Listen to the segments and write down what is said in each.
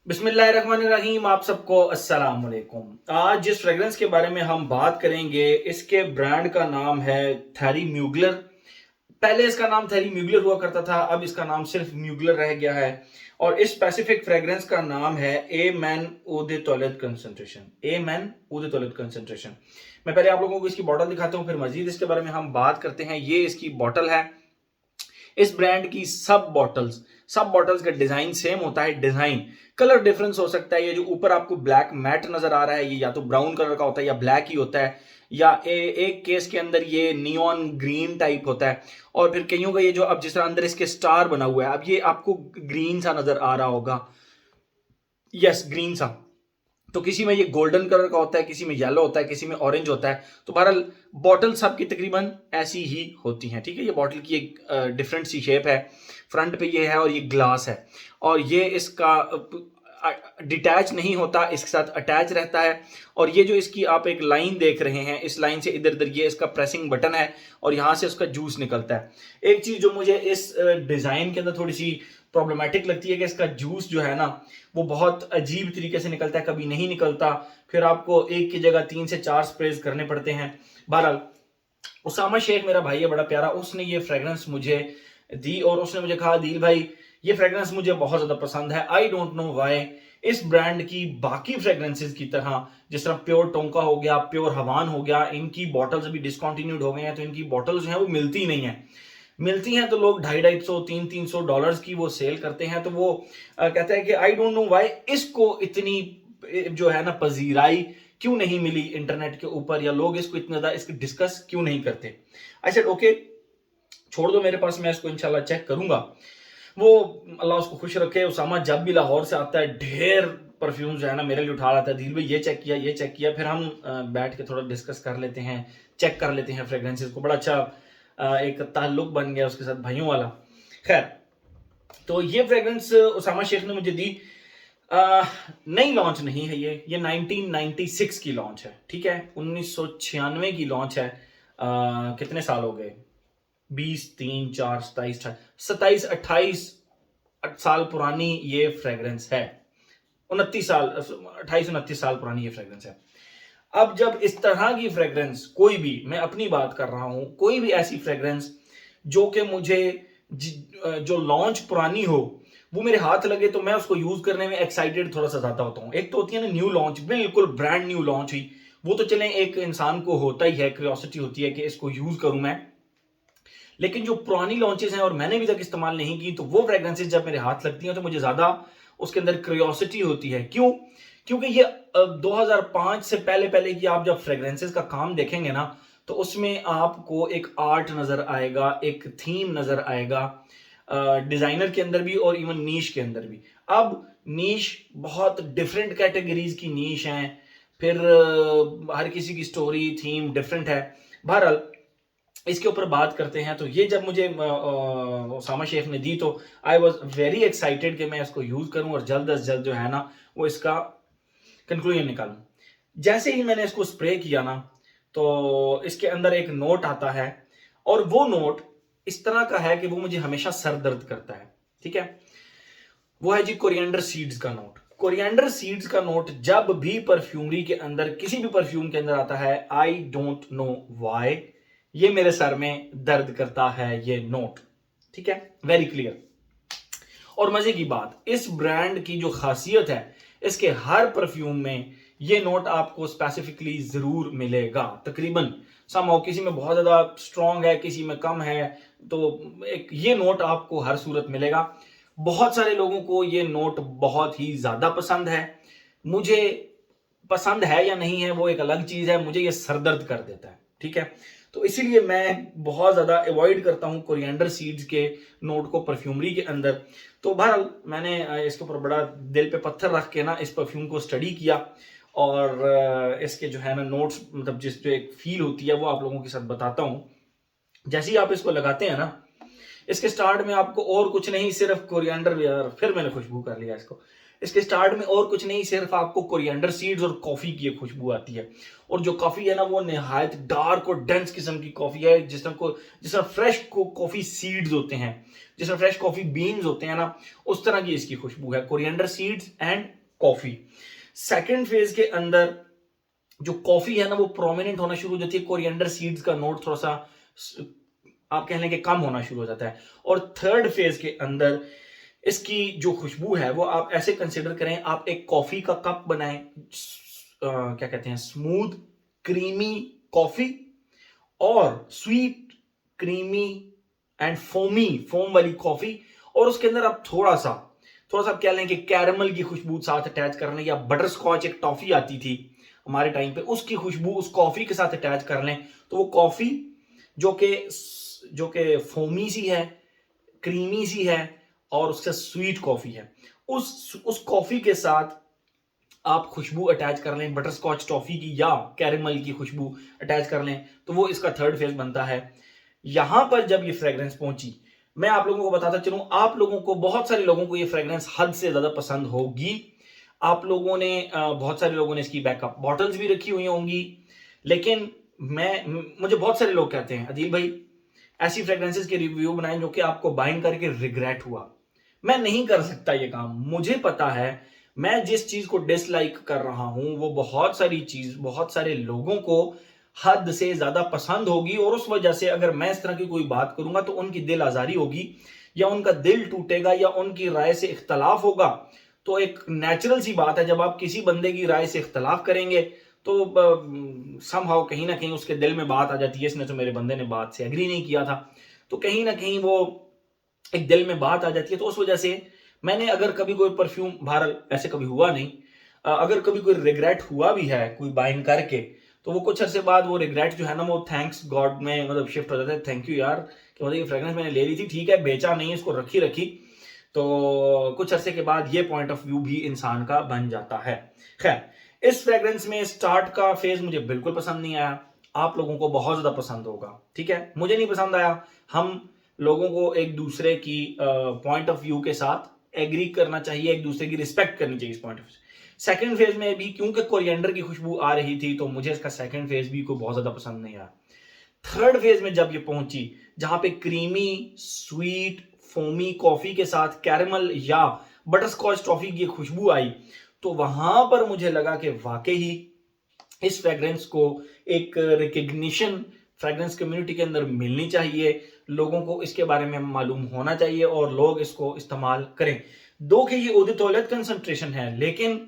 बिस्मिल्लाहिर्रहमानिर्रहीम। आप सबको अस्सलाम वालेकुम। आज जिस फ्रेग्रेंस के बारे में हम बात करेंगे, इसके ब्रांड का नाम है थैरी म्यूगलर। पहले इसका नाम थैरी म्यूगलर हुआ करता था, अब इसका नाम सिर्फ म्यूगलर रह गया है। और इस स्पेसिफिक फ्रेग्रेंस का नाम है ए मैन ओ दे टॉयलेट कंसंट्रेशन। ए मैन ओ दे टॉयलेट कंसंट्रेशन। मैं पहले आप लोगों को इसकी बॉटल दिखाता हूँ, फिर मजीद इसके बारे में हम बात करते हैं। ये इसकी बॉटल है। इस ब्रांड की सब बॉटल्स का डिजाइन सेम होता है। डिजाइन कलर डिफरेंस हो सकता है। ये जो ऊपर आपको ब्लैक मैट नजर आ रहा है, ये या तो ब्राउन कलर का होता है या ब्लैक ही होता है, या एक केस के अंदर ये नियॉन ग्रीन टाइप होता है। और फिर कईयों का ये जो अब जिस तरह अंदर इसके स्टार बना हुआ है, अब ये आपको ग्रीन सा नजर आ रहा होगा। यस, ग्रीन सा। तो किसी में ये गोल्डन कलर का होता है, किसी में येलो होता है, किसी में ऑरेंज होता है। तो बहरहाल बॉटल सबकी तकरीबन ऐसी ही होती हैं। ठीक है, ये बॉटल की एक डिफरेंट सी शेप है। फ्रंट पे ये है और ये ग्लास है। और ये इसका डिटैच नहीं होता, इसके साथ अटैच रहता है। और ये जो इसकी आप एक लाइन देख रहे हैं, इस लाइन से इधर उधर ये इसका प्रेसिंग बटन है और यहां से उसका जूस निकलता है। एक चीज जो मुझे इस डिजाइन के अंदर थोड़ी सी प्रॉब्लमेटिक लगती है कि इसका जूस जो है ना, वो बहुत अजीब तरीके से निकलता है, कभी नहीं निकलता। फिर आपको एक की जगह 3 से 4 स्प्रेज करने पड़ते हैं। बहरहाल उसामा शेख मेरा भाई है, बड़ा प्यारा, उसने ये फ्रेग्रेंस मुझे दी और उसने मुझे कहा, दिल भाई ये फ्रेग्रेंस मुझे बहुत ज्यादा पसंद है। I don't know why. इस ब्रांड की बाकी फ्रेग्रेंसेस की तरह, जिस तरह प्योर टोंका हो गया, प्योर हवान हो गया, इनकी बॉटल्स अभी डिसकंटिन्यूड हो गए हैं, तो इनकी बॉटल्स हैं वो मिलती नहीं है। मिलती हैं तो लोग 250-250, 300-300 डॉलर्स की वो सेल करते हैं। तो वो कहता है कि आई डोंट नो व्हाई इसको इतनी जो है ना पजीराई क्यों नहीं मिली इंटरनेट के ऊपर, या लोग इसको इतना ज्यादा इसको डिस्कस क्यों नहीं करते। आई सेड ओके, छोड़ दो मेरे पास, मैं इसको इंशाल्लाह चेक करूंगा। वो अल्लाह उसको खुश रखे, उसामा जब भी लाहौर से आता है ढेर परफ्यूम जो है ना मेरे लिए उठा लाता है। दिल भाई ये चेक किया, ये चेक किया। फिर हम बैठ के थोड़ा डिस्कस कर लेते हैं, चेक कर लेते हैं फ्रेग्रेंसेस को। बड़ा अच्छा एक ताल्लुक बन गया उसके साथ, भाइयों वाला। खैर, तो ये फ्रेग्रेंस उसामा शेख ने मुझे दी। नई लॉन्च नहीं है ये 1996 की लॉन्च है। ठीक है, 1996 की लॉन्च है। कितने साल हो गए? 20, 3, 4, 27, 28 साल पुरानी ये फ्रेग्रेंस है। 29 साल, 28-29 साल पुरानी ये फ्रेग्रेंस है। अब जब इस तरह की फ्रेग्रेंस कोई भी, मैं अपनी बात कर रहा हूं, कोई भी ऐसी फ्रेग्रेंस जो कि मुझे जो लॉन्च पुरानी हो, वो मेरे हाथ लगे, तो मैं उसको यूज करने में एक्साइटेड थोड़ा सा ज्यादा होता हूं। एक तो होती है ना न्यू लॉन्च, बिल्कुल ब्रांड न्यू लॉन्च हुई, वो तो चले एक इंसान को होता ही है, क्यूरियोसिटी होती है कि इसको यूज करूं मैं। लेकिन जो पुरानी लॉन्चेस हैं और मैंने अभी तक इस्तेमाल नहीं की, तो वो फ्रेग्रेंसेस जब मेरे हाथ लगती हैं तो मुझे ज्यादा उसके अंदर क्यूरियोसिटी होती है। क्यों? क्योंकि ये 2005 से पहले पहले की आप जब फ्रेग्रेंसेस का काम देखेंगे ना, तो उसमें आपको एक आर्ट नजर आएगा, एक थीम नजर आएगा, डिजाइनर के अंदर भी और इवन नीश के अंदर भी। अब नीश बहुत डिफरेंट कैटेगरीज की नीश हैं। फिर हर किसी की स्टोरी थीम डिफरेंट है। बहरहाल इसके ऊपर बात करते हैं। तो ये जब मुझे ओसामा शेख ने दी, तो आई वॉज वेरी एक्साइटेड कि मैं इसको यूज करूं और जल्द अज जल्द जो है ना वो इसका कंक्लूजन निकालूं। जैसे ही मैंने इसको स्प्रे किया ना, तो इसके अंदर एक नोट आता है, और वो नोट इस तरह का है कि वो मुझे हमेशा सर दर्द करता है। ठीक है, वो है जी कोरिएंडर सीड्स का नोट। कोरिएंडर सीड्स का नोट जब भी परफ्यूमरी के अंदर, किसी भी परफ्यूम के अंदर आता है, आई डोंट नो व्हाई, ये मेरे सर में दर्द करता है ये नोट। ठीक है, वेरी क्लियर। और मजे की बात, इस ब्रांड की जो खासियत है, इसके हर परफ्यूम में ये नोट आपको स्पेसिफिकली जरूर मिलेगा। तकरीबन समहाउ किसी में बहुत ज्यादा स्ट्रॉन्ग है, किसी में कम है, तो एक ये नोट आपको हर सूरत मिलेगा। बहुत सारे लोगों को ये नोट बहुत ही ज्यादा पसंद है। मुझे पसंद है या नहीं है वो एक अलग चीज है, मुझे ये सरदर्द कर देता है। ठीक है, तो इसीलिए मैं बहुत ज्यादा अवॉइड करता हूं कोरिएंडर सीड्स के नोट को परफ्यूमरी के अंदर। तो बहरहाल मैंने इसके ऊपर बड़ा दिल पे पत्थर रख के ना इस परफ्यूम को स्टडी किया, और इसके जो है ना नोट्स, मतलब जिस जो एक फील होती है वो आप लोगों के साथ बताता हूं। जैसे ही आप इसको लगाते हैं ना, इसके स्टार्ट में आपको और कुछ नहीं, सिर्फ कोरिएंडर, यार फिर मैंने खुशबू कर लिया इसको। इसके स्टार्ट में और कुछ नहीं, सिर्फ आपको कोरिएंडर सीड्स और कॉफी की खुशबू आती है। और जो कॉफी है ना, वो निहायत डार्क और डेंस किस्म की कॉफी है, जिस तरह फ्रेश कॉफी सीड्स होते हैं, जिस तरह फ्रेश कॉफी बीन्स होते हैं ना, उस तरह की इसकी खुशबू है, coriander seeds and coffee. Second phase के अंदर जो कॉफी है ना, वो प्रोमिनेंट होना शुरू हो जाती है, कोरिएंडर सीड्स का नोट थोड़ा सा आप कह लें कि कम होना शुरू हो जाता है। और थर्ड फेज के अंदर इसकी जो खुशबू है वो आप ऐसे कंसिडर करें, आप एक कॉफी का कप बनाएं, क्या कहते हैं, स्मूथ क्रीमी कॉफी, और स्वीट क्रीमी एंड फोम वाली कॉफी, और उसके अंदर आप थोड़ा सा आप क्या लें कि कैरमल की खुशबू साथ अटैच कर लें, या बटर स्कॉच एक टॉफी आती थी हमारे टाइम पे, उसकी खुशबू उस कॉफी के साथ अटैच कर लें, तो वो कॉफी जो कि फोमी सी है, क्रीमी सी है, और उससे स्वीट कॉफी है, उस कॉफी के साथ आप खुशबू अटैच कर लें बटर स्कॉच टॉफी की या कैरेमल की खुशबू अटैच कर लें, तो वो इसका थर्ड फेज बनता है। यहां पर जब ये फ्रेग्रेंस पहुंची, मैं आप लोगों को बताता चलूं, आप लोगों को, बहुत सारे लोगों को ये फ्रेग्रेंस हद से ज्यादा पसंद होगी। आप लोगों ने बहुत सारे लोगों ने इसकी बैकअप बॉटल्स भी रखी हुई होंगी, लेकिन मुझे बहुत सारे लोग कहते हैं, अदील भाई ऐसी फ्रेग्रेंसेस के रिव्यू बनाएं जो कि आपको बाइंड करके रिग्रेट हुआ। मैं नहीं कर सकता ये काम, मुझे पता है मैं जिस चीज को डिसलाइक कर रहा हूं वो बहुत सारे लोगों को हद से ज्यादा पसंद होगी, और उस वजह से अगर मैं इस तरह की कोई बात करूंगा तो उनकी दिल आजारी होगी, या उनका दिल टूटेगा, या उनकी राय से इख्तलाफ होगा। तो एक नेचुरल सी बात है, जब आप किसी बंदे की राय से इख्तलाफ करेंगे तो समहाउ कहीं ना कहीं उसके दिल में बात आ जाती है, इसने तो मेरे बंदे ने बात से एग्री नहीं किया था, तो कहीं ना कहीं वो एक दिल में बात आ जाती है। तो उस वजह से मैंने, अगर कभी कोई परफ्यूम, बहरहाल ऐसे कभी हुआ नहीं, अगर कभी कोई रिग्रेट हुआ भी है कोई बाइंग करके, तो वो कुछ अरसे बाद वो रिग्रेट जो है ना, वो थैंक्स गॉड में मतलब शिफ्ट हो जाता है, थैंक यू यार कि मतलब ये फ्रेग्रेंस मैंने ले ली थी, ठीक है बेचा नहीं, इसको रखी। तो कुछ अरसे के बाद ये पॉइंट ऑफ व्यू भी इंसान का बन जाता है। खैर, इस फ्रेग्रेंस में स्टार्ट का फेज मुझे बिल्कुल पसंद नहीं आया, आप लोगों को बहुत ज्यादा पसंद होगा, ठीक है, मुझे नहीं पसंद आया। हम लोगों को एक दूसरे की पॉइंट ऑफ व्यू के साथ एग्री करना चाहिए, एक दूसरे की रिस्पेक्ट करनी चाहिए इस point of view. Second phase में भी क्योंकि कोरिएंडर की खुशबू आ रही थी, तो मुझे इसका सेकंड फेज भी को बहुत ज्यादा पसंद नहीं आया। थर्ड फेज में जब ये पहुंची, जहां पे क्रीमी स्वीट फोमी कॉफी के साथ कैरेमल या बटरस्कॉच टॉफी की खुशबू आई, तो वहां पर मुझे लगा कि वाकई ही इस फ्रेग्रेंस को एक रिकग्निशन फ्रेग्रेंस कम्युनिटी के अंदर मिलनी चाहिए, लोगों को इसके बारे में मालूम होना चाहिए और लोग इसको इस्तेमाल करें। दो कि ये उद तौलत कंसंट्रेशन है, लेकिन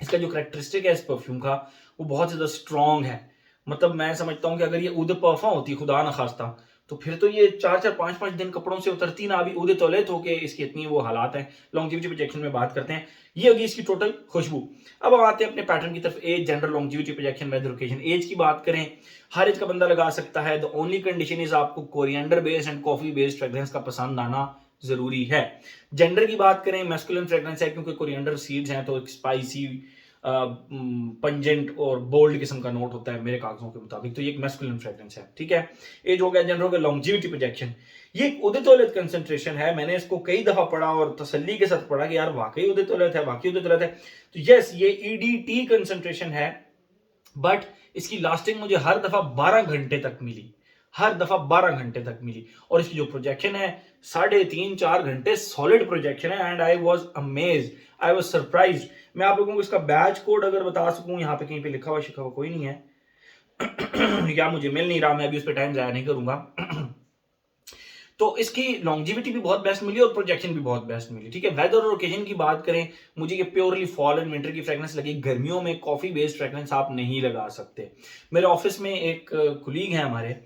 इसका जो करेक्टरिस्टिक है इस परफ्यूम का, वो बहुत ज्यादा स्ट्रॉन्ग है। मतलब मैं समझता हूं कि अगर ये उद परफा होती, खुदा ना खास्ता, तो फिर तो ये 4-4 5-5 दिन कपड़ों से उतरती ना, अभी उद तौलत होके इसकी इतनी वो हालात है। लॉन्जिविटी प्रोजेक्शन में बात करते हैं, ये होगी इसकी टोटल खुशबू। अब हम आते हैं अपने पैटर्न की तरफ। Age, gender, longevity projection, weather, occasion. Age की बात करें, हर एज का बंदा लगा सकता है, द ओनली कंडीशन इज आपको coriander based and coffee based fragrance का पसंद आना जरूरी है। जेंडर की बात करें, मैस्कुलिन फ्रेग्रेंस है, क्योंकि कोरिएंडर सीड्स हैं तो एक स्पाइसी पंजेंट और बोल्ड किस्म का नोट होता है मेरे कागजों के मुताबिक, तो ये एक मैस्कुलिन फ्रेग्रेंस है, ठीक है। एज हो गया, जेंडर हो गया, लॉन्जिविटी प्रोजेक्शन, ये उदित तौलत कंसंट्रेशन है। मैंने इसको कई दफा पढ़ा और तसल्ली के साथ पढ़ा कि यार वाकई उदित तौलत है, वाकई उदित तौलत है। तो यस, ये ईडीटी कंसंट्रेशन है, बट इसकी लास्टिंग मुझे हर दफा 12 घंटे तक मिली, हर दफा 12 घंटे तक मिली। और इसकी जो प्रोजेक्शन है 3.5-4 घंटे सॉलिड प्रोजेक्शन है, and I was amazed, I was surprised. मैं आप लोगों को इसका बैच कोड अगर बता सकूं, यहाँ पे कहीं पे लिखा हुआ शिखा हुआ कोई नहीं है या मुझे मिल नहीं रहा, मैं अभी उस पर टाइम जाया नहीं करूंगा तो इसकी लॉन्जिविटी भी बहुत बेस्ट मिली और प्रोजेक्शन भी बहुत बेस्ट मिली, ठीक है। वेदर और ओकेजन की बात करें, मुझे ये प्योरली फॉल एंड विंटर की फ्रेग्रेंस लगी। गर्मियों में कॉफी बेस्ड फ्रेग्रेंस आप नहीं लगा सकते। मेरे ऑफिस में एक कुलीग है हमारे,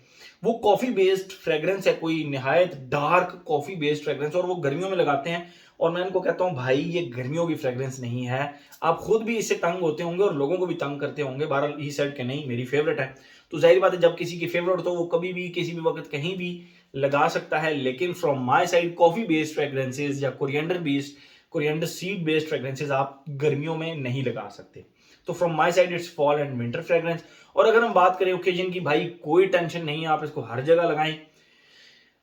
वो कॉफी बेस्ड फ्रेग्रेंस है, कोई निहायत डार्क कॉफी बेस्ड फ्रेग्रेंस, और वो गर्मियों में लगाते हैं। और मैं इनको कहता हूं भाई ये गर्मियों की फ्रेग्रेंस नहीं है, आप खुद भी इससे तंग होते होंगे और लोगों को भी तंग करते होंगे। बहरहाल ही सेड के नहीं, मेरी फेवरेट है, तो जाहिर बात है जब किसी की फेवरेट हो वो कभी भी किसी भी वक्त कहीं भी लगा सकता है। लेकिन from my side coffee based fragrances या कोरिएंडर सीड बेस्ड फ्रेग्रेंसेस आप गर्मियों में नहीं लगा सकते। तो from my side it's fall and winter fragrance. और अगर हम बात करें ओकेजन की, भाई कोई टेंशन नहीं है, आप इसको हर जगह लगाएं।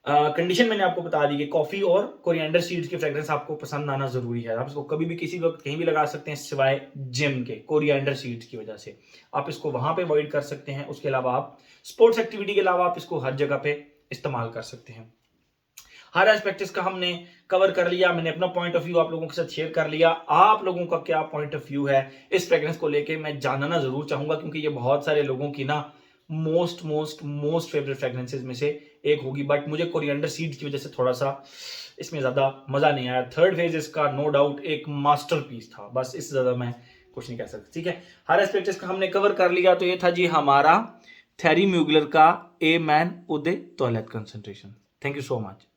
कंडीशन मैंने आपको बता दी कि कॉफी और कोरिएंडर सीड्स की फ्रेग्रेंस आपको पसंद आना जरूरी है। आप इसको कभी भी किसी वक्त कहीं भी लगा सकते हैं सिवाय जिम के, कोरिएंडर सीड्स की वजह से आप इसको वहां पे अवॉइड कर सकते हैं। उसके अलावा आप स्पोर्ट्स एक्टिविटी के अलावा आप इसको हर जगह पे इस्तेमाल कर सकते हैं। हर एस्पेक्ट इसका हमने कवर कर लिया। मैंने अपना पॉइंट ऑफ व्यू आप लोगों के साथ शेयर कर लिया। आप लोगों का क्या पॉइंट ऑफ व्यू है इस फ्रेग्रेंस को लेके मैं जानना जरूर चाहूंगा, क्योंकि ये बहुत सारे लोगों की ना मोस्ट फेवरेट फ्रेग्रेंसेस में से एक होगी। बट मुझे कोरिएंडर सीड्स की वजह से थोड़ा सा इसमें ज्यादा मजा नहीं आया। थर्ड फेज इसका नो डाउट एक मास्टरपीस था, बस इससे ज्यादा मैं कुछ नहीं कह सकता। ठीक है, हर एस्पेक्ट इसका हमने कवर कर लिया। तो ये था जी हमारा थैरी म्यूगलर का a man Uday toilet concentration. Thank you so much.